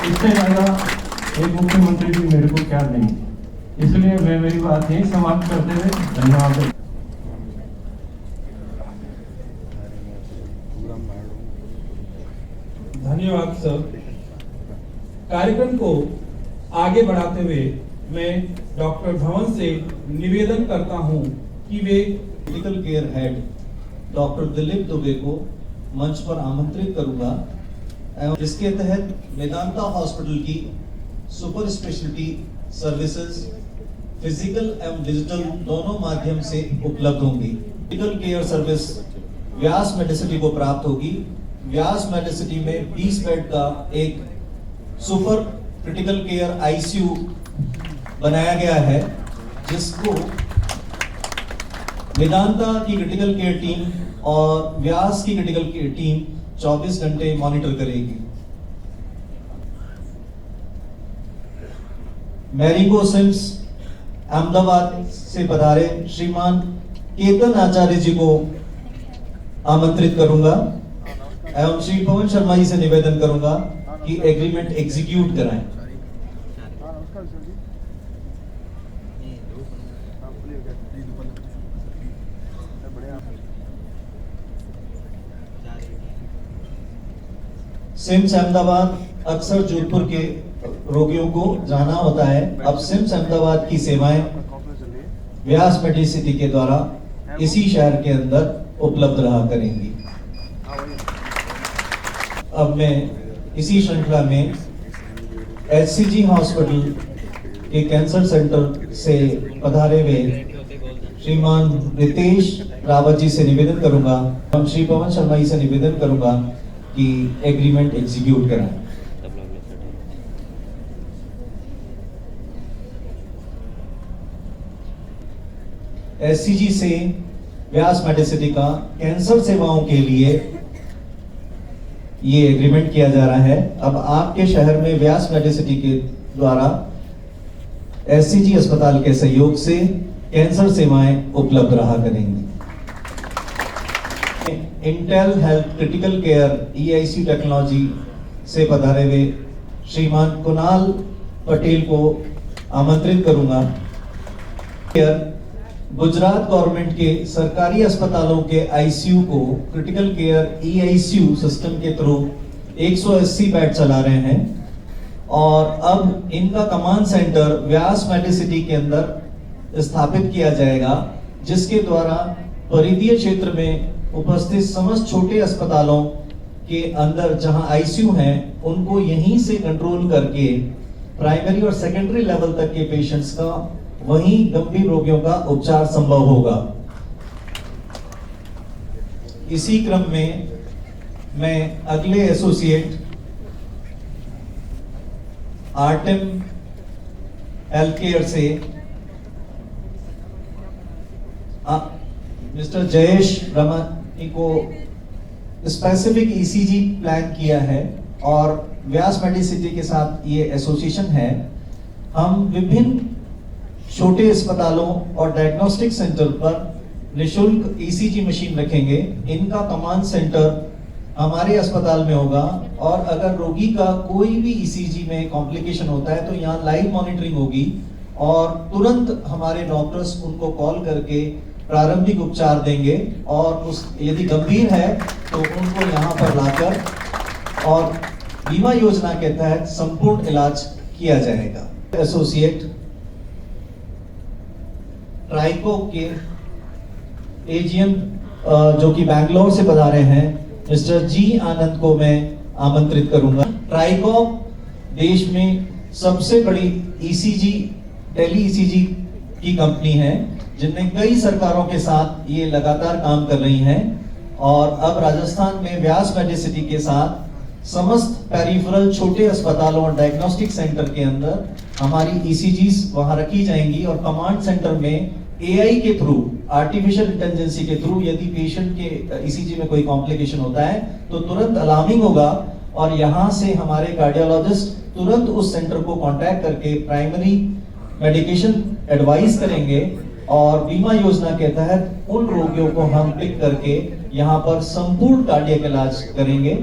इससे ज़्यादा एक मुख्यमंत्री भी मेरे को क्या देंगे, इसलिए मैं मेरी बात यही समाप्त करते हुए धन्यवाद। धन्यवाद सर। कार्यक्रम को आगे बढ़ाते हुए मैं डॉक्टर धवन से निवेदन करता हूं कि वे medical care head doctor Dilip Dubey को मंच पर आमंत्रित करूंगा एवं जिसके तहत मेदांता हॉस्पिटल की सुपर स्पेशलिटी सर्विसेज फिजिकल एवं डिजिटल दोनों माध्यम से उपलब्ध होंगी। Medical care service Vyas Medicity को प्राप्त होगी। व्यास मेडिसिटी में 20 बेड का एक सुपर क्रिटिकल केयर आईसीयू बनाया गया है, जिसको वेदांता की क्रिटिकल केयर टीम और व्यास की क्रिटिकल केयर टीम 24 घंटे मॉनिटर करेगी। मैरिको सिम्स अहमदाबाद से पधारे श्रीमान केतन आचार्य जी को आमंत्रित करूंगा एवं श्री पवन शर्मा जी से निवेदन करूंगा कि एग्रीमेंट एग्जीक्यूट कराएं। सिम्स अहमदाबाद अक्सर जोधपुर के रोगियों को जाना होता है। अब सिम्स अहमदाबाद की सेवाएं व्यास मेडिसिटी के द्वारा इसी शहर के अंदर उपलब्ध रहा करेंगी। अब मैं इसी श्रृंखला में एचसीजी हॉस्पिटल के कैंसर सेंटर से पधारे हुए श्रीमान रितेश रावत जी से निवेदन करूंगा, हम श्री पवन शर्मा जी से निवेदन करूंगा कि एग्रीमेंट एग्जीक्यूट कराएं। एससीजी से व्यास मेडिसिटी का कैंसर सेवाओं के लिए ये एग्रीमेंट किया जा रहा है। अब आपके शहर में व्यास मेडिसिटी के द्वारा एससीजी अस्पताल के सहयोग से कैंसर सेवाएं उपलब्ध रहा करेंगी। Intel health critical care EIC technology से पधारे हुए श्रीमान कुणाल पटेल को आमंत्रित करूंगा। गुजरात गवर्नमेंट के सरकारी अस्पतालों के आईसीयू को क्रिटिकल केयर ईआईसीयू सिस्टम के थ्रू 180 बेड चला रहे हैं और अब इनका कमांड सेंटर व्यास मेडिसिटी के अंदर स्थापित किया जाएगा, जिसके द्वारा परिधीय क्षेत्र में उपस्थित समस्त छोटे अस्पतालों के अंदर जहां आईसीयू हैं उनको यहीं से कंट्रोल करके प्राइमरी और सेकेंडरी लेवल तक के पेशेंट्स का वहीं गंभीर रोगियों का उपचार संभव होगा। इसी क्रम में मैं अगले एसोसिएट आर्टेम हेल्थ केयर से मिस्टर जयेश रमन को स्पेसिफिक ईसीजी प्लान किया है और व्यास मेडिसिटी के साथ ये एसोसिएशन है। हम विभिन्न छोटे अस्पतालों और डायग्नोस्टिक सेंटर पर निशुल्क ईसीजी मशीन रखेंगे। इनका कमांड सेंटर हमारे अस्पताल में होगा और अगर रोगी का कोई भी ईसीजी में कॉम्प्लिकेशन होता है तो यहाँ लाइव मॉनिटरिंग होगी और तुरंत हमारे डॉक्टर्स उनको कॉल करके प्रारंभिक उपचार देंगे और उस यदि गंभीर है तो उनको यहाँ पर लाकर और बीमा योजना के तहत संपूर्ण इलाज किया जाएगा। एसोसिएट ट्राइको के एजीएम जो कि बैंगलोर से पधारे हैं मिस्टर जी आनंद को मैं आमंत्रित करूंगा। ट्राइको देश में सबसे बड़ी ईसीजी टेली ईसीजी की कंपनी है, जिनमें कई सरकारों के साथ ये लगातार काम कर रही हैं और अब राजस्थान में व्यास मेडिसिटी के साथ समस्त पेरिफेरल छोटे अस्पतालों और डायग्नोस्टिक सेंटर के अंदर हमारी ईसीजीज वहां रखी जाएंगी और कमांड सेंटर में एआई के थ्रू, आर्टिफिशियल इंटेलिजेंसी के थ्रू यदि पेशेंट के ईसीजी में कोई कॉम्प्लिकेशन होता है तो तुरंत अलार्मिंग होगा और यहाँ से हमारे कार्डियोलॉजिस्ट तुरंत उस सेंटर को कांटेक्ट करके प्राइमरी मेडिकेशन एडवाइस करेंगे और बीमा योजना के तहत उन रोगियों को हम पिक करके यहाँ पर संपूर्ण कार्डियक इलाज करेंगे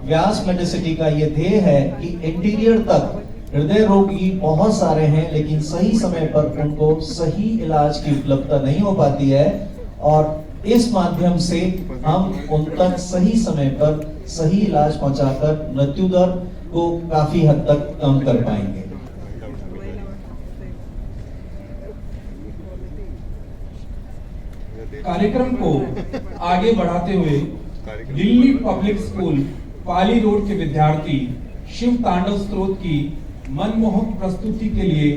व्यास मेडिसिटी का ये ध्येय है कि इंटीरियर तक हृदय रोगी बहुत सारे हैं, लेकिन सही समय पर उनको सही इलाज की उपलब्धता नहीं हो पाती है, और इस माध्यम से हम उन तक सही समय पर सही इलाज पहुंचाकर मृत्यु दर को काफी हद तक कम कर पाएंगे। कार्यक्रम को आगे बढ़ाते हुए दिल्ली पब्लिक स्कूल पाली रोड के विद्यार्थी शिव तांडव स्तोत्र की मनमोहक प्रस्तुति के लिए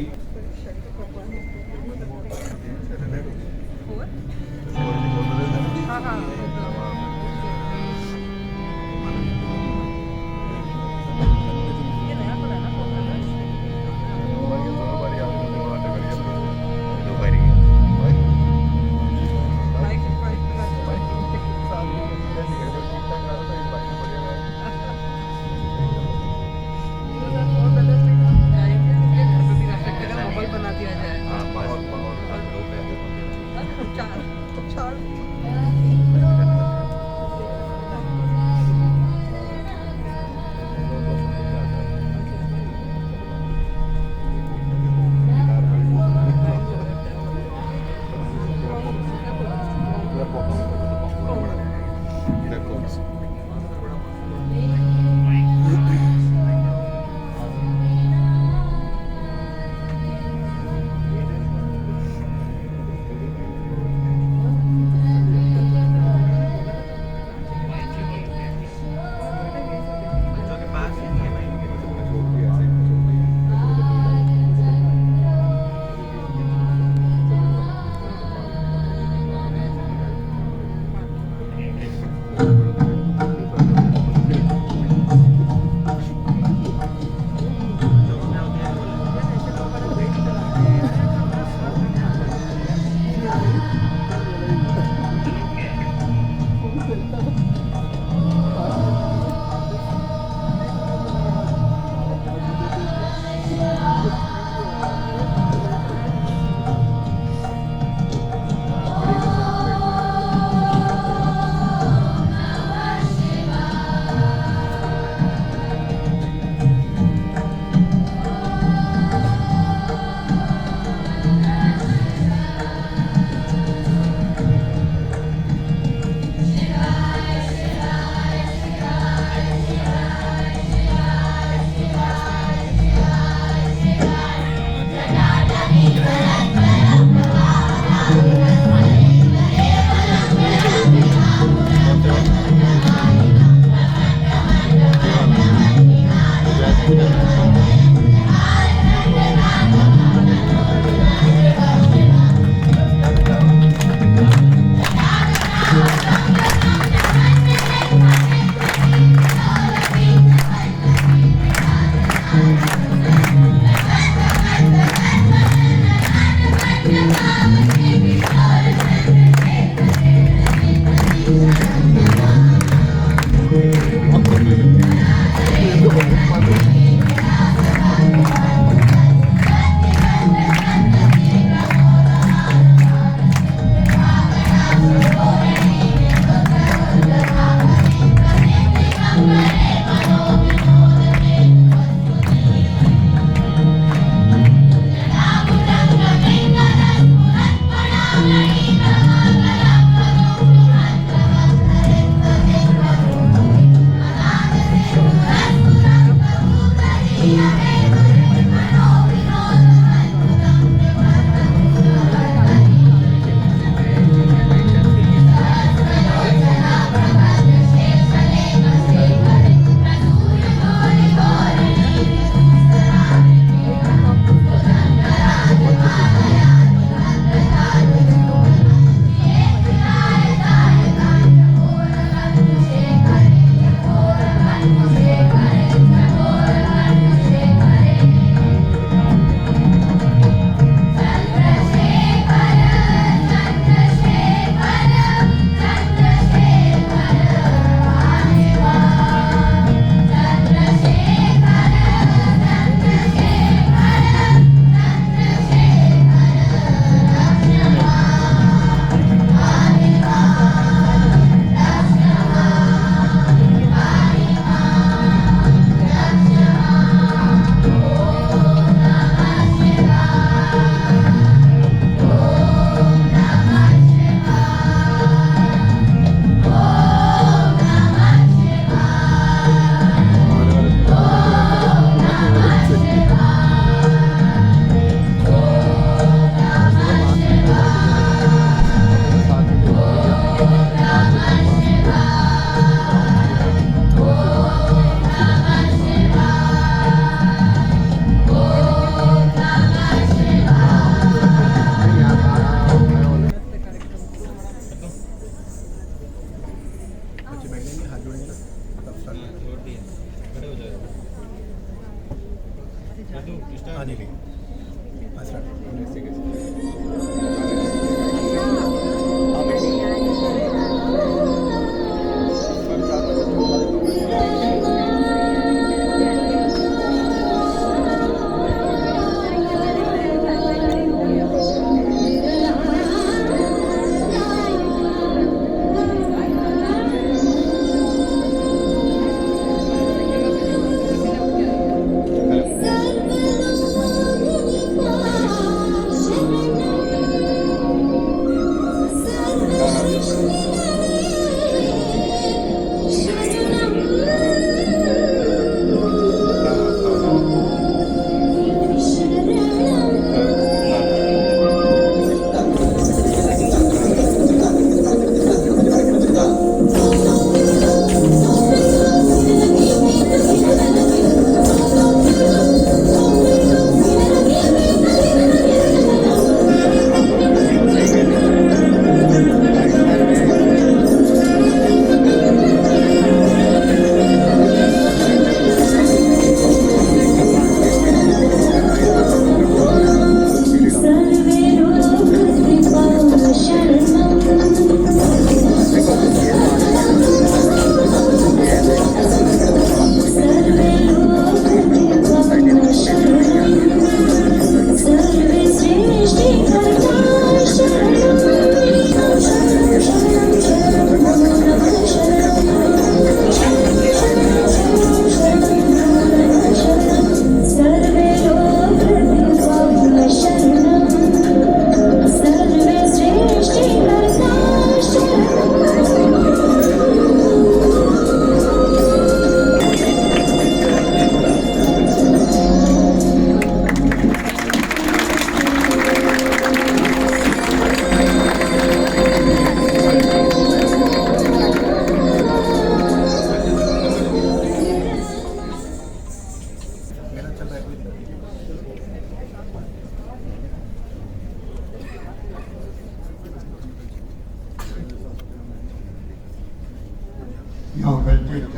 यहाँ उपस्थित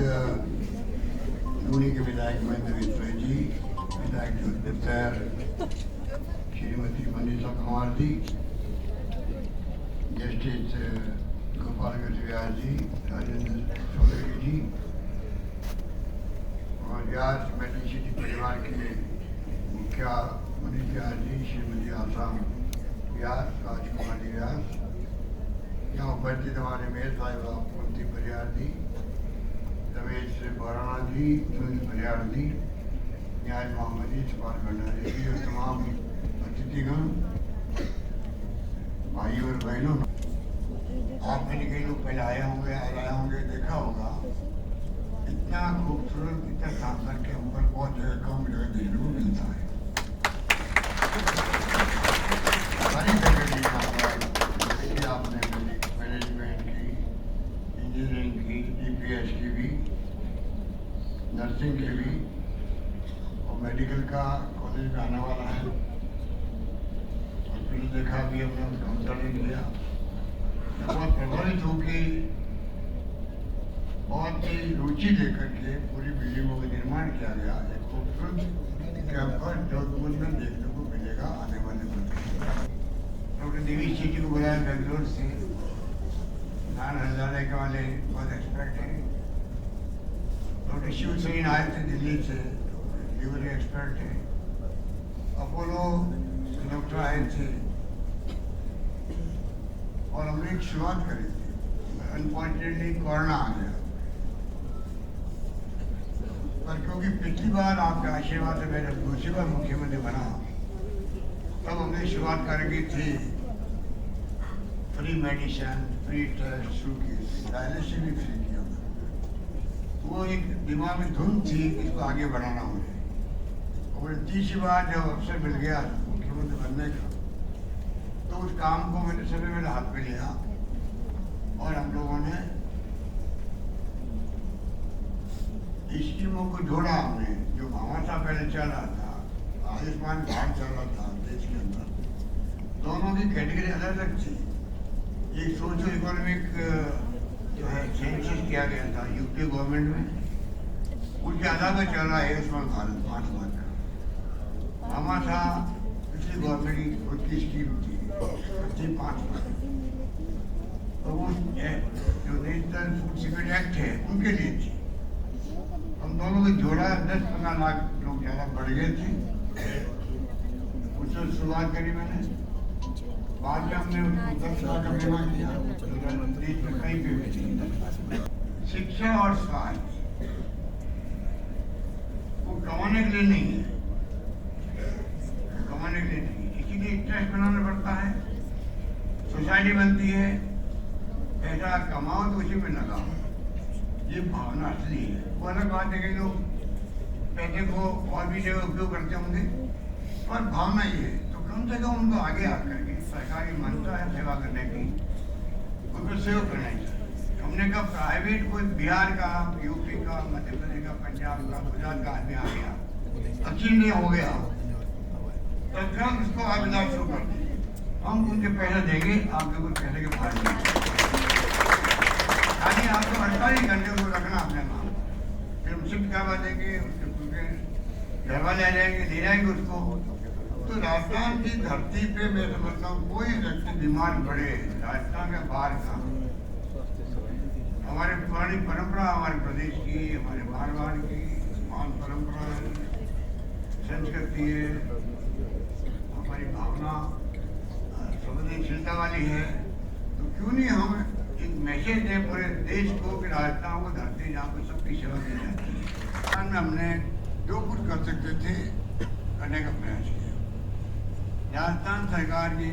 लूनी के विधायक महेंद्र मिश्रा जी, विधायक ज्योतिदेव सर, श्रीमती मनीषा कुमार जी, जस्टिस गोपाल व्यास जी, राजेंद्र चौधरी जी और व्यास मेडिसिटी परिवार के मुखिया मनीष व्यास जी, श्रीमती आसाम व्यास, राजकुमारी व्यास, यहाँ उपस्थित हमारे मेयर साहिबा कुंती परिहार जी, रमेश बोराना जी, सुनील परिहार जी, न्याय मोहम्मद जी, सुपाल भंडारी जी और तमाम अतिथिगण, भाई और बहनों, आप में कई लोग पहले आए होंगे देखा होगा, इतना खूबसूरत इतना शानदार के ऊपर बहुत जगह कम जगह देखने को मिलता है। सारी जगह देखिए आपने मैनेजमेंट की, इंजीनियरिंग की, EPS की भी, नर्सिंग की भी और मेडिकल का कॉलेज में आने वाला है और फिर देखा भी हमने उसका इंटरव्यू लिया। बहुत प्रभावित होकर बहुत ही रुचि लेकर के पूरी बिल्डिंगों का निर्माण किया गया। एक खूबसूरत कैंपस जोधपुर में देखने को मिलेगा आने वाले वक्त। डॉक्टर देवी सिटी को बुलाया बेंगलोर से, नान हजारे के वाले बहुत एक्सपर्ट हैं। डॉक्टर शिव सेन आए थे दिल्ली से, लीवर एक्सपर्ट हैं। अपोलो डॉक्टर आए थे और हमने एक शुरुआत करी थी। अनफॉर्चुनेटली कोरोना आ गया, पर क्योंकि पिछली बार आपके आशीर्वाद से मेरा दूसरी बार मुख्यमंत्री बना, तब हमने शुरुआत करके थी फ्री मेडिसिन, फ्री टेस्ट शुरू की, डायलिसिस भी फ्री किया। वो एक दिमाग में धुन थी कि इसको आगे बढ़ाना मुझे। और तीसरी बार जब अवसर मिल गया मुख्यमंत्री बनने का, तो उस काम को मैंने समय मेरे हाथ में लिया और हम लोगों ने स्कीमों को जोड़ा। हमने जो भामाशाह पहले चल रहा था, आयुष्मान कार्ड चल रहा था देश के अंदर, दोनों की कैटेगरी अलग अलग थी। एक सोशो इकोनॉमिक जो है सेंसस किया गया था यूपी गवर्नमेंट में, उसके अलावा चल रहा है आयुष्मान भारत 5 लाख का। ड्रामा था, पिछली गवर्नमेंट की खुद की स्कीम थी 5%। तो वो जो नेशनल फूड सिक्योरिटी एक्ट है उनके लिए थी। हम दोनों को जोड़ा, 10-15 लाख लोग ज़्यादा बढ़ गए थे। उससे शुरुआत करी मैंने, बाद में हमने 10 लाख का बीमा किया, देश में कई पेमेंट। शिक्षा और स्वास्थ्य वो कमाने के लिए नहीं है, कमाने के लिए नहीं, इसीलिए ट्रस्ट बनाना पड़ता है। सोसाइटी बनती है, पैसा कमाओ तो उसी में लगाओ, ये भावना असली है। वो अलग बात है कि लोग पैसे को और भी जगह उपयोग करते होंगे, पर भावना ये है। तो कम से कम उनको आगे आकर के सरकारी मंशा है सेवा करने की, उनको सेवा करना चाहिए। हमने कहा प्राइवेट कोई बिहार का, यूपी का, मध्य प्रदेश का, पंजाब का, गुजरात का आदमी आ गया, अच्छी नहीं हो गया, तो हम उसको आवेदन शुरू कर देंगे, हम उनके पैसे देंगे, आपके कुछ पैसे के बाहर नहीं। यानी आपको 48 घंटे को रखना अपने नाम, फिर हम शिफ्ट करवा देंगे, उसके घर वाले आ जाएंगे, ले जाएंगे उसको। तो राजस्थान की धरती पे मैं समझता हूँ कोई व्यक्ति बीमार पड़े, राजस्थान के बाहर का, हमारे पुरानी परंपरा, हमारे प्रदेश की, हमारे मारवाड़ की महान परंपरा है, संस्कृति है, हमारी भावना संवेदनशीलता वाली है। तो क्यों नहीं हम एक मैसेज दें पूरे देश को कि राजस्थान को धरती जहाँ पर सबकी सेवा की जाती है। हमने जो कुछ कर सकते थे करने का प्रयास किया। राजस्थान सरकार की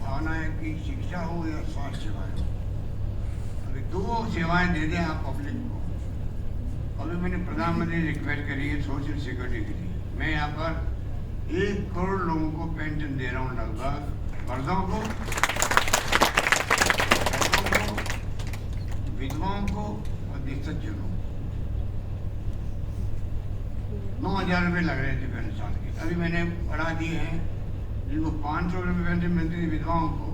भावना है कि शिक्षा हो या स्वास्थ्य सेवाएं हो, अभी 2 सेवाएं दे दें आप पब्लिक को। अभी मैंने प्रधानमंत्री रिक्वेस्ट करी है सोशल सिक्योरिटी के लिए। मैं यहाँ पर 1 करोड़ लोगों को पेंशन दे रहा हूँ, लगभग मर्दों को, विधवाओं को और निसज्जनों को। 9,000 रुपये लग रहे थे पेंशन साल के, अभी मैंने बढ़ा दिए हैं। जिनको 500 रुपये पेंशन मिलती थी विधवाओं को,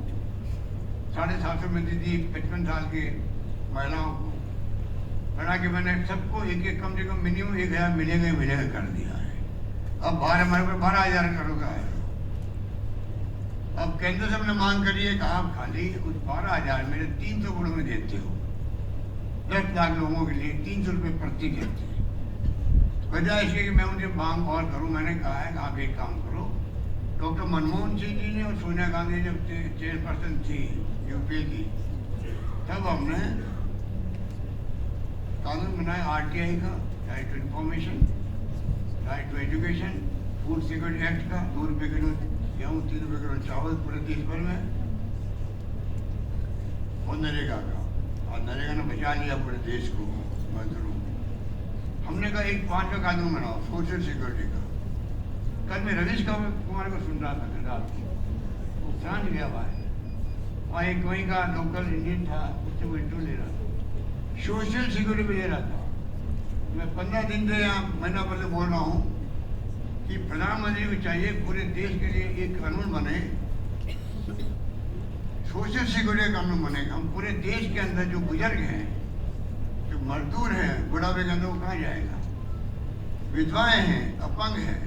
750 मिलती थी 55 साल के महिलाओं को, बढ़ा के मैंने सबको एक कम से कम मिनिमम 1,000 मिलेगा कर दिया है। अब बाहर हमारे ऊपर 12,000 करोड़ का है। अब केंद्र से हमने मांग करी है कि आप खाली कुछ 12,000 मेरे 300 करोड़ में देते हो, 10 लाख लोगों के लिए 300 रुपये प्रति देते हैं। वजह इसकी कि मैं उनसे मांग और करूँ, मैंने कहा है कि आप एक काम करो, डॉक्टर मनमोहन सिंह जी ने और सोनिया गांधी जब चेयरपर्सन थी यूपी की, तब हमने कानून बनाया RTI का, right to information, right to education, food security act का, 2 रुपये किलो गेहूँ, 3 रुपये किलो चावल पूरे देश भर में, और नरेगा का, और नरेगा ने बचा लिया पूरे देश को मजदूरों को। हमने कहा एक 5 का कानून बनाओ सोशल सिक्योरिटी का। कल मैं रवीश कुमार को सुन रहा था, रात को वो फ्रांस गया हुआ है, वहाँ एक वहीं का लोकल इंडियन था, उससे वो इंटरव्यू ले रहा था, सोशल सिक्योरिटी पे ले रहा था। मैं 15 दिन से यहाँ महीना पहले बोल रहा हूँ कि प्रधानमंत्री को चाहिए पूरे देश के लिए एक कानून बने, सोशल सिक्योरिटी कानून बनेगा। हम पूरे देश के अंदर जो बुजुर्ग हैं, जो मजदूर हैं, बुढ़ापे के अंदर वो कहाँ जाएगा, विधवाएं हैं, अपंग हैं,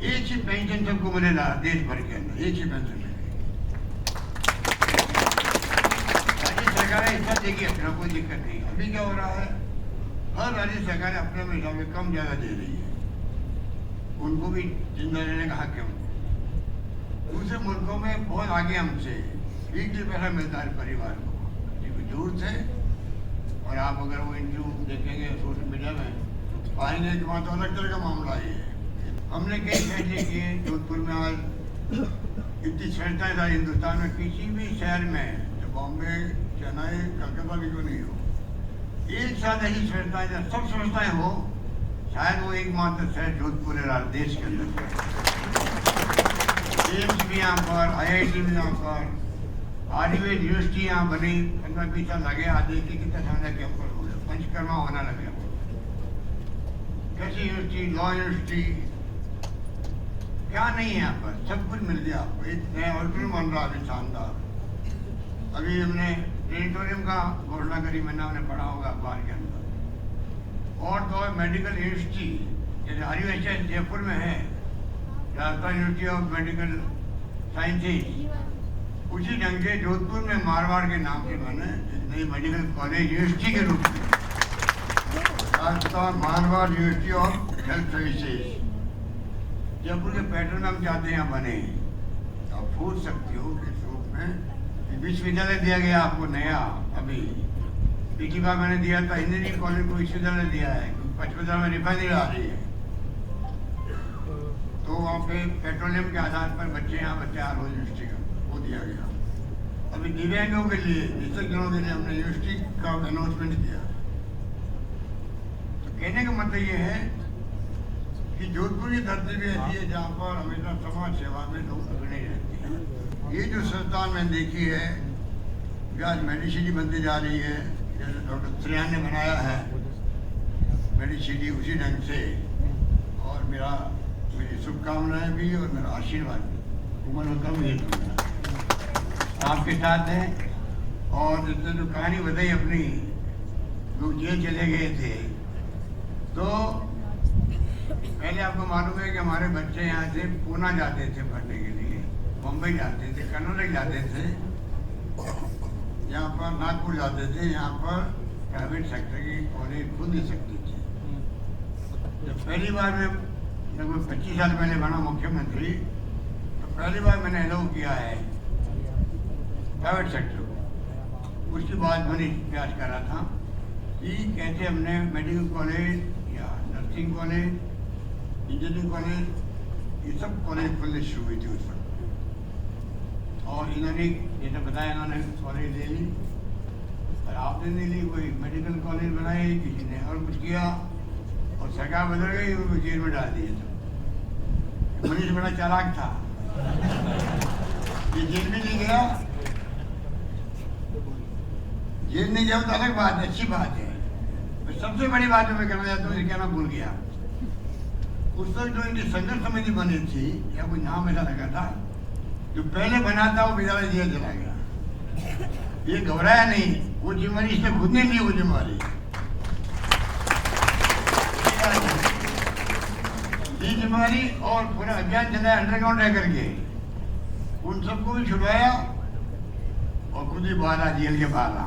एक ही पेंशन सबको मिलेगा देश भर के अंदर, एक ही पेंशन मिलेगी। राज्य सरकारें हिस्सा देगी अपना, कोई दिक्कत नहीं। अभी क्या हो रहा है, हर राज्य सरकारें अपने हिसाब से कम ज्यादा दे रही है, उनको भी जिंदा रहने का हक है उनको। दूसरे मुल्कों में बहुत आगे हमसे वीकली पैसा मिलता है परिवार को, दूर से। और आप अगर वो इंटरव्यू देखेंगे सोशल मीडिया में, पाएंगे कि वहाँ तो अलग तरह का मामला ही है। हमने कई फैसले किए, जोधपुर में आज इतनी संस्थाएं था हिंदुस्तान में, किसी भी शहर में, जो बॉम्बे, चेन्नई, कलकत्ता भी क्यों नहीं हो, एक साथ ऐसी संस्थाएं, जब सब संस्थाएं हो, शायद वो एकमात्र शहर जोधपुर है देश के अंदर। एम्स भी यहाँ पर, IIT भी यहाँ पर, आयुर्वेद यूनिवर्सिटी यहाँ बनी, 15-20 साल लगे। आज देखिए कितना शानदार कैंपस हो गया, पंचकर्मा होना लगे। कृषि यूनिवर्सिटी, लॉ यूनिवर्सिटी, क्या नहीं है यहाँ पर, सब कुछ मिल गया आपको। एक नया हॉस्पिटल बन रहा है शानदार। अभी हमने प्लेनेटोरियम का घोषणा करी, मैंने हमने पढ़ा होगा अखबार के अंदर। और तो मेडिकल यूनिवर्सिटी जैसे RUHS जयपुर में है, Rajasthan university of medical sciences, उसी ढंग से जोधपुर में मारवाड़ के नाम से बने नई मेडिकल कॉलेज यूनिवर्सिटी के रूप में Rajasthan Marwar university of health services Jaipur के पैटर्न में हम चाहते हैं यहाँ बने। तो आप पूछ सकते हो कि रूप में विश्वविद्यालय दिया गया आपको नया, अभी पिछली बार मैंने दिया था इंजीनियरिंग कॉलेज को विश्वविद्यालय दिया है, 55 में रिफाइनरी आ रही है, तो वहाँ पे पेट्रोलियम के आधार पर बच्चे यहाँ तैयार हो यूनिवर्सिटी का, वो दिया गया। अभी दिव्यांगों के लिए, दिव्यांगों के लिए हमने यूनिवर्सिटी का अनाउंसमेंट किया। तो कहने का मतलब ये है कि जोधपुर की धरती भी ऐसी है जहाँ पर हमेशा समाज सेवा में लोग अग्रणी रहते हैं। ये जो संस्थान मैंने देखी है, आज मेडिसिटी बनती जा रही है, जैसे डॉक्टर त्रियान ने बनाया है मेडिसिटी उसी ढंग से, और मेरी शुभकामनाएं भी और मेरा आशीर्वाद भी उम्र कम ये आपके साथ है। और जिसने जो कहानी बताई अपनी, लोग जेल चले गए थे, तो पहले आपको मालूम है कि हमारे बच्चे यहाँ से पूना जाते थे पढ़ने के लिए, मुंबई जाते थे, कर्नाटक जाते थे, यहाँ पर नागपुर जाते थे, यहाँ पर प्राइवेट सेक्टर की कॉलेज खुल नहीं सकती थी। जब पहली बार मैं लगभग 25 साल पहले बना मुख्यमंत्री, तो पहली बार मैंने अलाउ किया है प्राइवेट सेक्टर को। उसके बाद मैंने प्रयास करा था कि कैसे हमने मेडिकल कॉलेज या नर्सिंग कॉलेज, इंजीनियरिंग कॉलेज, ये सब कॉलेज खुलने शुरू हुई थी उस वक्त। और इन्होंने जैसे बताया, इन्होंने कॉलेज ले ली, और आपने नहीं ली, कोई मेडिकल कॉलेज बनाए, किसी ने और कुछ किया, और सरकार बदल गई, उनको जेल में डाल दिए। तो मनीष बड़ा चालाक था, ये जेल में नहीं गया। जेल नहीं जाओ तो अलग बात है, अच्छी बात है। तो सबसे बड़ी बात जो मैं कहना चाहता हूँ, ये कहना भूल गया, उस वक्त जो इनकी संघर्ष समिति बनी थी, या कोई नाम ऐसा लगा था, जो पहले बना था वो बेचारा जेल चला गया। ये घबराया नहीं, वो जिम्मेवारी इसने खुद ने ली, वो जिम्मेवारी ये जिम्मेवारी, और पूरा अभियान चलाया अंडरग्राउंड रह करके, उन सबको भी छुड़वाया और खुद ही बाहर आ, जेल के बाहर आ।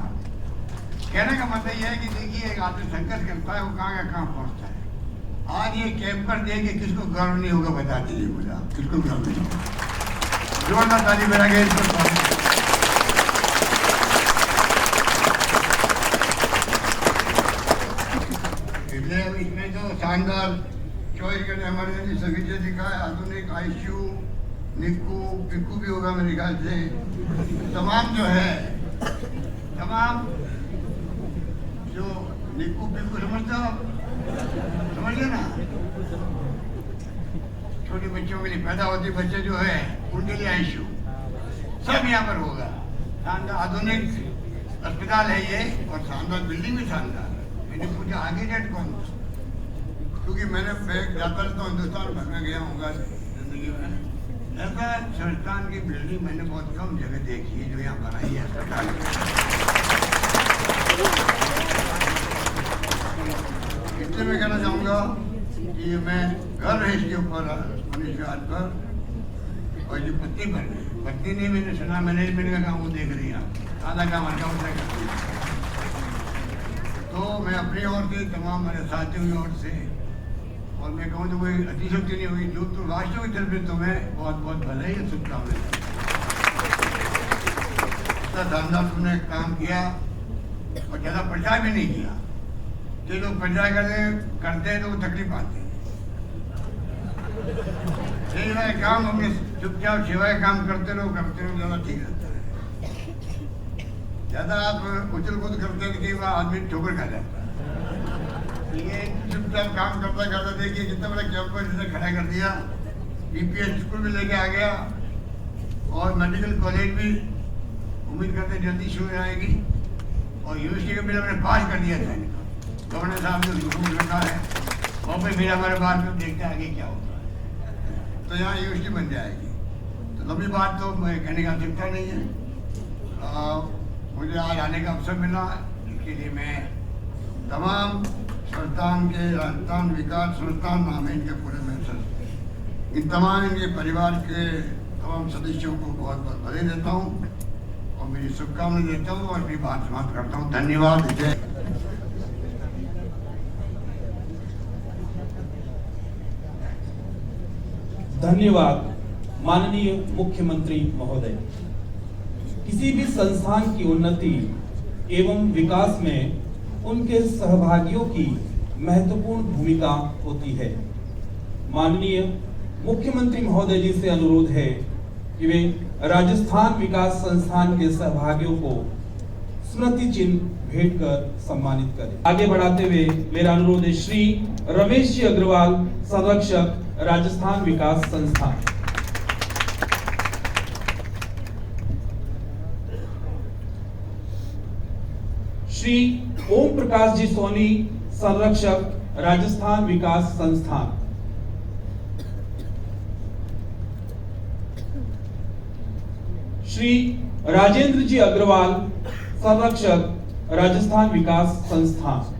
कहने का मतलब यह है कि देखिए, एक आदमी संघर्ष करता है, वो कहाँ का कहाँ पहुँचता है। आज ये कैंपर दे के किसको गर्व नहीं होगा, बता दीजिए मुझे, किसको गर्व नहीं होगा। जोरदार ताली बजा के इसको। इसमें तो शानदार 24 घंटे इमरजेंसी सर्विसेज दिखा है, आधुनिक आईसीयू, निक्कू पिक्कू भी होगा मेरे ख्याल से, तमाम जो है, तमाम जो निक्कू पिक्कू समझते हो, समझिए ना, छोटे बच्चों के लिए पैदा होते बच्चे जो है उनके लिए आईसीयू सब यहाँ पर होगा। शानदार आधुनिक अस्पताल है ये, और शानदार बिल्डिंग भी शानदार है। मैंने पूछा आगे डेट कौन था, क्योंकि मैंने जाता रहता हूँ, हिंदुस्तान भर में गया हूँ जिंदगी में, ऐसा संस्थान की बिल्डिंग मैंने बहुत कम जगह देखी है जो यहाँ बनाई है अस्पताल। इसलिए मैं कहना चाहूँगा कि मैं गर्व है इसके ऊपर, मनुष्यवाद पर, और जो पत्नी पर, पत्नी नहीं, मैंने सुना मैनेजमेंट का काम वो देख रही है, आधा काम हल्का उल्टा करती है। तो मैं अपनी ओर से, तमाम मेरे साथियों की ओर से, और मैं कहूँ तो कोई अतिशक्ति नहीं हुई, जो तो राष्ट्र की तरफ से तुम्हें बहुत बहुत भले ही शुभकामनाएं। इतना शानदार तुमने काम किया, और ज़्यादा प्रचार भी नहीं किया। जो लोग प्रचार करते हैं तो वो तकलीफ आती है। सेवा काम अपने चुपचाप सेवा काम करते रहो ज़्यादा ठीक रहता है। ज़्यादा आप उछल कूद करते हैं कि वह आदमी ठोकर खा जाता है। ये चुपचाप काम करता करता देखिए कितना बड़ा कैंपस इसने खड़ा कर दिया, बीपीएस स्कूल भी लेके आ गया, और मेडिकल कॉलेज भी उम्मीद करते जल्दी शुरू हो जाएगी, और यूनिवर्सिटी का बिल हमने पास कर दिया था। गवर्नर साहब ने हुक्म रखा है, और फिर फिर हमारे बाद में देखते हैं आगे क्या होता है। तो यहाँ यूनिवर्सिटी बन जाएगी। तो लंबी बात तो मैं कहने का आवश्यकता नहीं है। मुझे आज आने का अवसर मिला, इसके लिए मैं तमाम संस्थान के, राजस्थान विकास संस्थान नाम है इनके पूरे में इन तमाम इनके परिवार के तमाम सदस्यों को बहुत बहुत बधाई देता हूँ और मेरी शुभकामनाएं देता हूँ और अपनी बात समाप्त करता हूँ। धन्यवाद। जय। धन्यवाद माननीय मुख्यमंत्री महोदय। किसी भी संस्थान की उन्नति एवं विकास में उनके सहभागियों की महत्वपूर्ण भूमिका होती है। माननीय मुख्यमंत्री महोदय जी से अनुरोध है कि वे राजस्थान विकास संस्थान के सहभागियों को स्मृति चिन्ह भेंट कर सम्मानित करें। आगे बढ़ाते हुए मेरा अनुरोध है श्री रमेश जी अग्रवाल, संरक्षक, राजस्थान विकास संस्थान। श्री ओम प्रकाश जी सोनी, संरक्षक, राजस्थान विकास संस्थान। श्री राजेंद्र जी अग्रवाल, संरक्षक, Rajasthan Vikas Sansthan.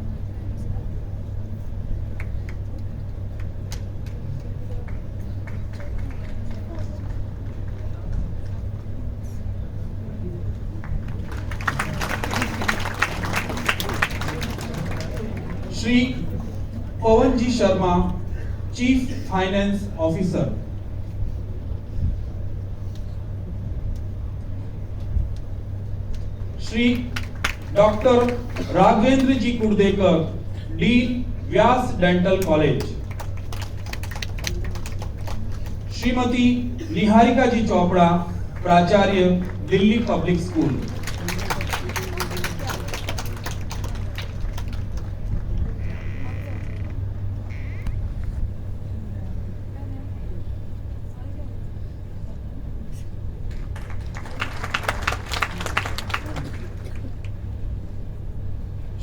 Shri Pawan ji Sharma, chief finance officer. Shri doctor Raghavendra ji Kurdekar, dean, Vyas dental college. Shrimati Niharika ji Chopra, प्राचार्य, दिल्ली पब्लिक स्कूल।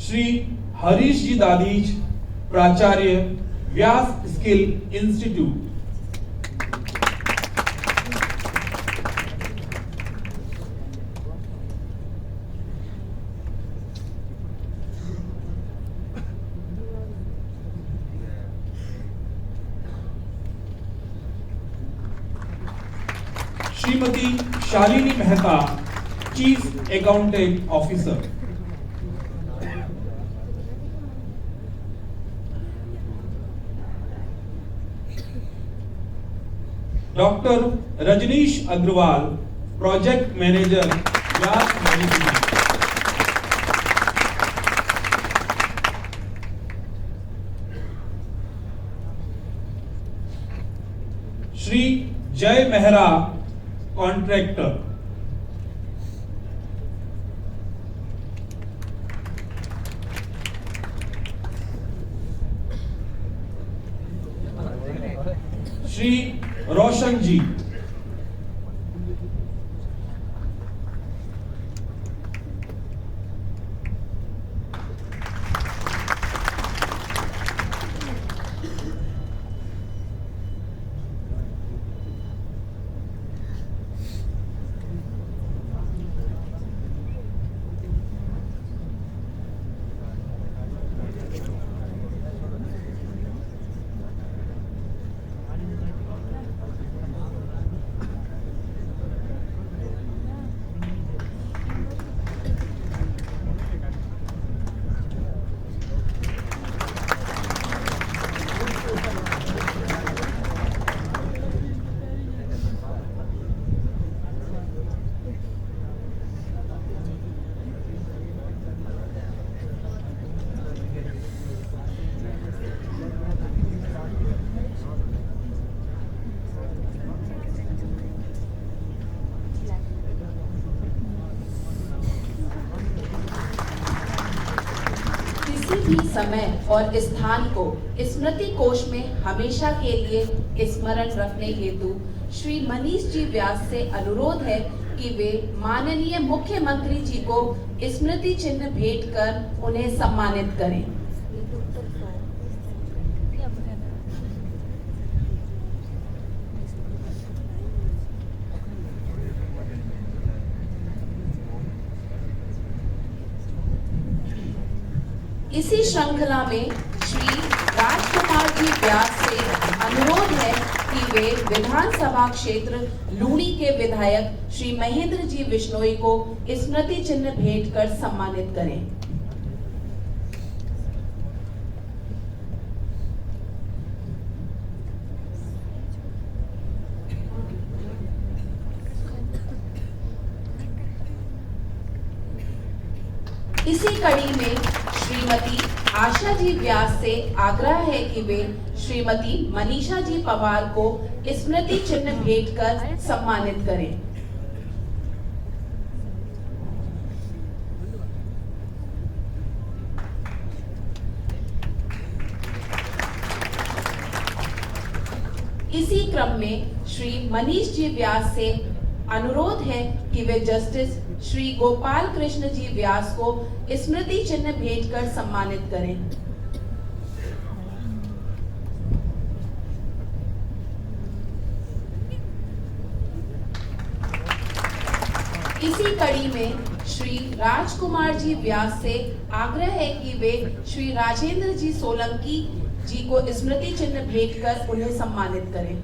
श्री हरीश जी दादीज, प्राचार्य, Vyas skill institute. Shrimati Shalini Mehta, chief accountant officer. Doctor Rajneesh Agarwal, project manager, Vyas management. Shri Jay Mehra, contractor. Shri Roshan ji. भी समय और स्थान को स्मृति कोश में हमेशा के लिए स्मरण रखने हेतु श्री मनीष जी व्यास से अनुरोध है कि वे माननीय मुख्यमंत्री जी को स्मृति चिन्ह भेंट कर उन्हें सम्मानित करें। इसी श्रृंखला में श्री राजकुमार जी व्यास से अनुरोध है कि वे विधानसभा क्षेत्र लूणी के विधायक श्री महेंद्र जी बिश्नोई को स्मृति चिन्ह भेंट कर सम्मानित करें। इसी कड़ी में श्रीमती आशा जी व्यास से आग्रह है कि वे श्रीमती मनीषा जी पवार को स्मृति चिन्ह भेंट कर सम्मानित करें। इसी क्रम में श्री मनीष जी व्यास से अनुरोध है कि वे जस्टिस श्री गोपाल कृष्ण जी व्यास को स्मृति चिन्ह भेंट कर सम्मानित करें। इसी कड़ी में श्री राजकुमार जी व्यास से आग्रह है कि वे श्री राजेंद्र जी सोलंकी जी को स्मृति चिन्ह भेंट कर उन्हें सम्मानित करें।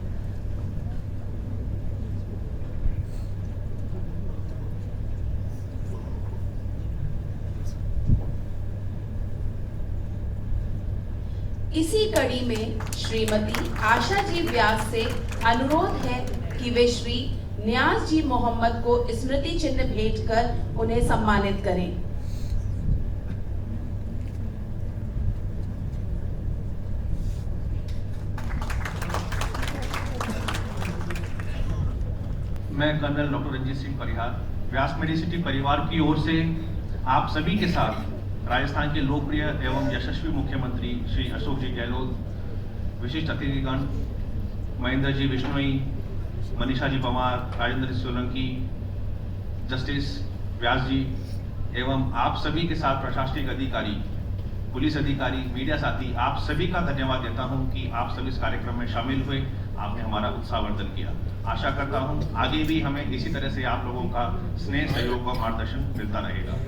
इसी कड़ी में श्रीमती आशा जी व्यास से अनुरोध है कि वे श्री न्याज जी मोहम्मद को स्मृति चिन्ह भेंट कर उन्हें सम्मानित करें। मैं कर्नल डॉक्टर रंजीत सिंह परिहार व्यास मेडिसिटी परिवार की ओर से आप सभी के साथ राजस्थान के लोकप्रिय एवं यशस्वी मुख्यमंत्री श्री अशोक जी गहलोत, विशिष्ट अतिथिगण महेंद्र जी बिश्नोई, मनीषा जी पवार, राजेंद्र जी सोलंकी, जस्टिस व्यास जी एवं आप सभी के साथ प्रशासनिक अधिकारी, पुलिस अधिकारी, मीडिया साथी, आप सभी का धन्यवाद देता हूं कि आप सभी इस कार्यक्रम में शामिल हुए, आपने हमारा उत्साहवर्धन किया। आशा करता हूं आगे भी हमें इसी तरह से आप लोगों का स्नेह, सहयोग व मार्गदर्शन मिलता रहेगा।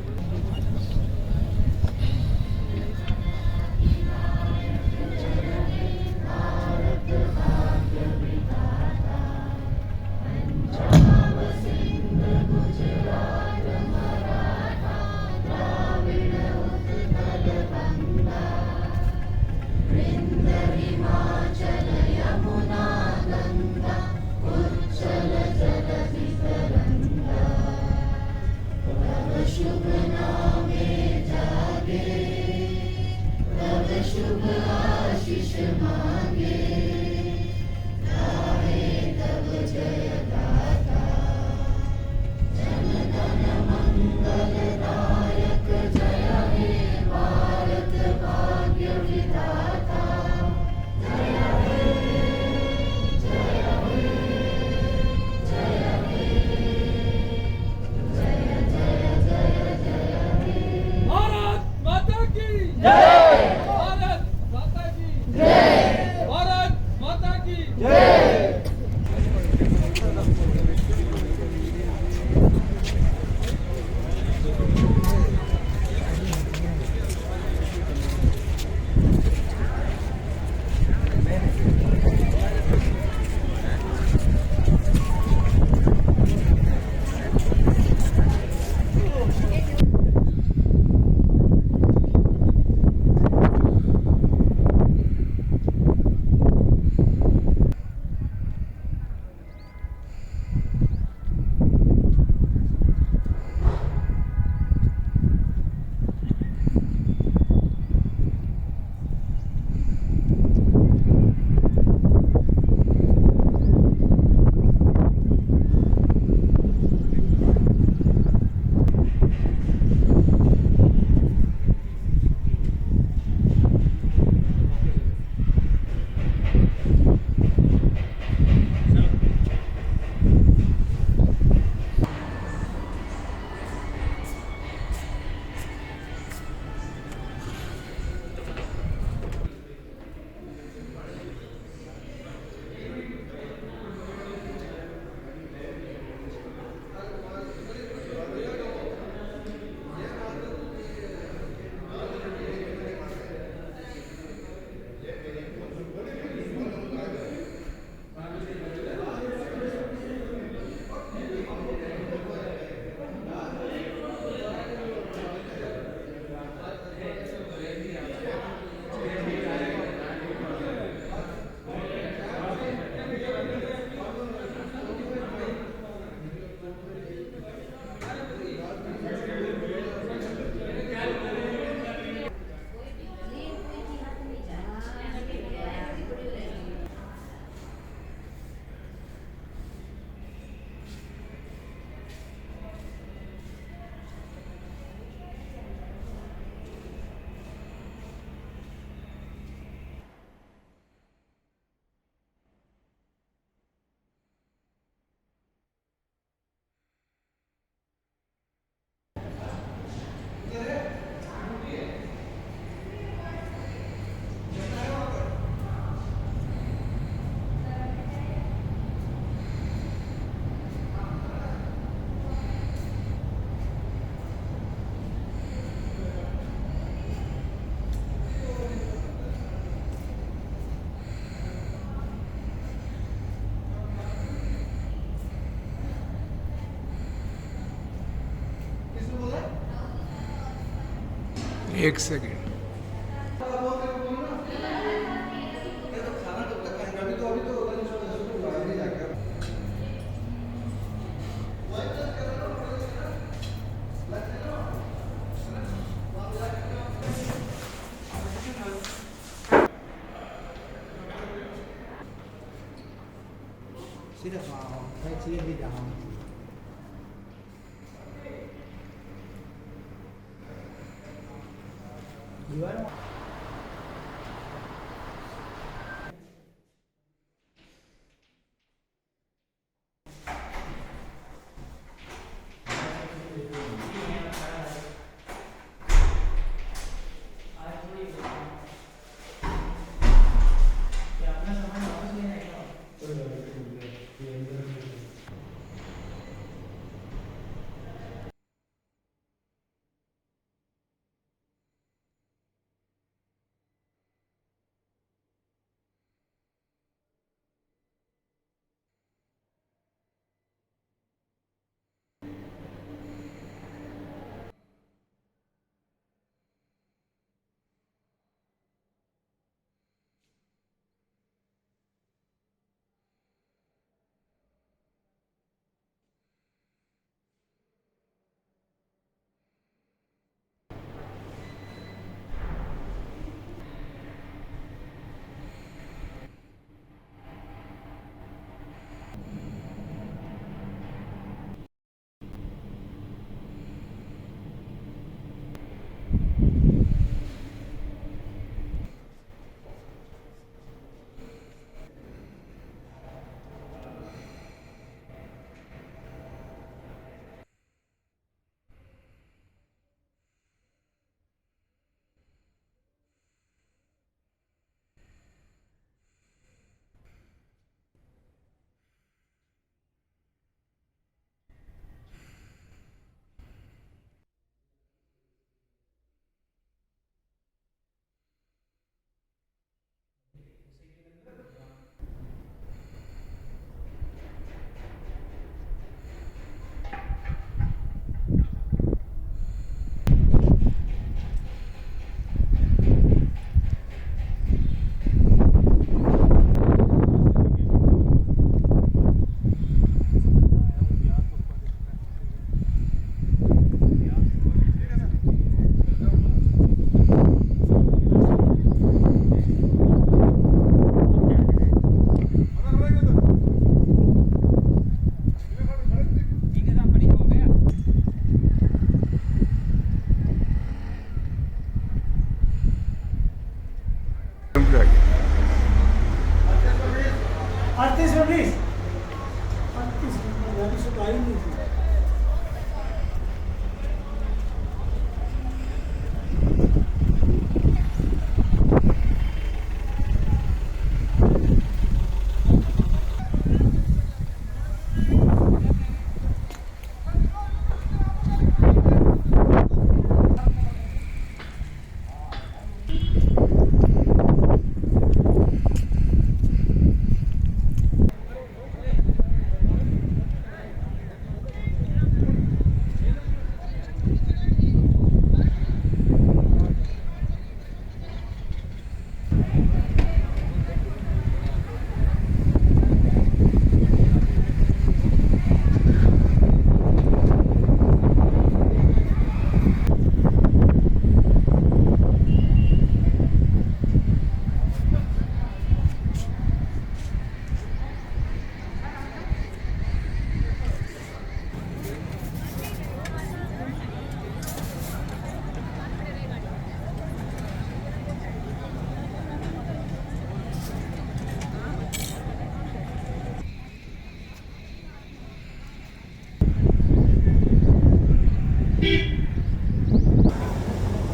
एक सेकेंड।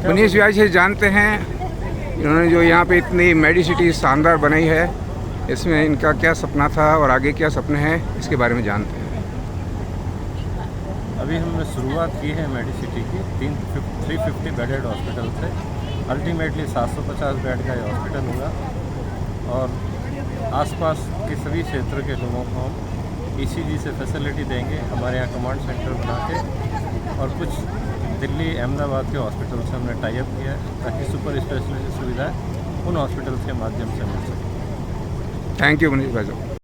मनीष भाई से जानते हैं इन्होंने जो यहाँ पे इतनी मेडिसिटी शानदार बनाई है, इसमें इनका क्या सपना था और आगे क्या सपने हैं, इसके बारे में जानते हैं। अभी हमने शुरुआत की है मेडिसिटी की 350 बेडेड हॉस्पिटल से। अल्टीमेटली 750 बेड का ये हॉस्पिटल होगा और आसपास के सभी क्षेत्र के लोगों को हम ECG से फैसिलिटी देंगे। हमारे यहाँ कमांड सेंटर बना के और कुछ दिल्ली अहमदाबाद के हॉस्पिटल से हमने टाई अप किया है ताकि सुपर स्पेशलिटी सुविधाएं उन हॉस्पिटल्स के माध्यम से मिल सके। थैंक यू मनीष भाई साहब।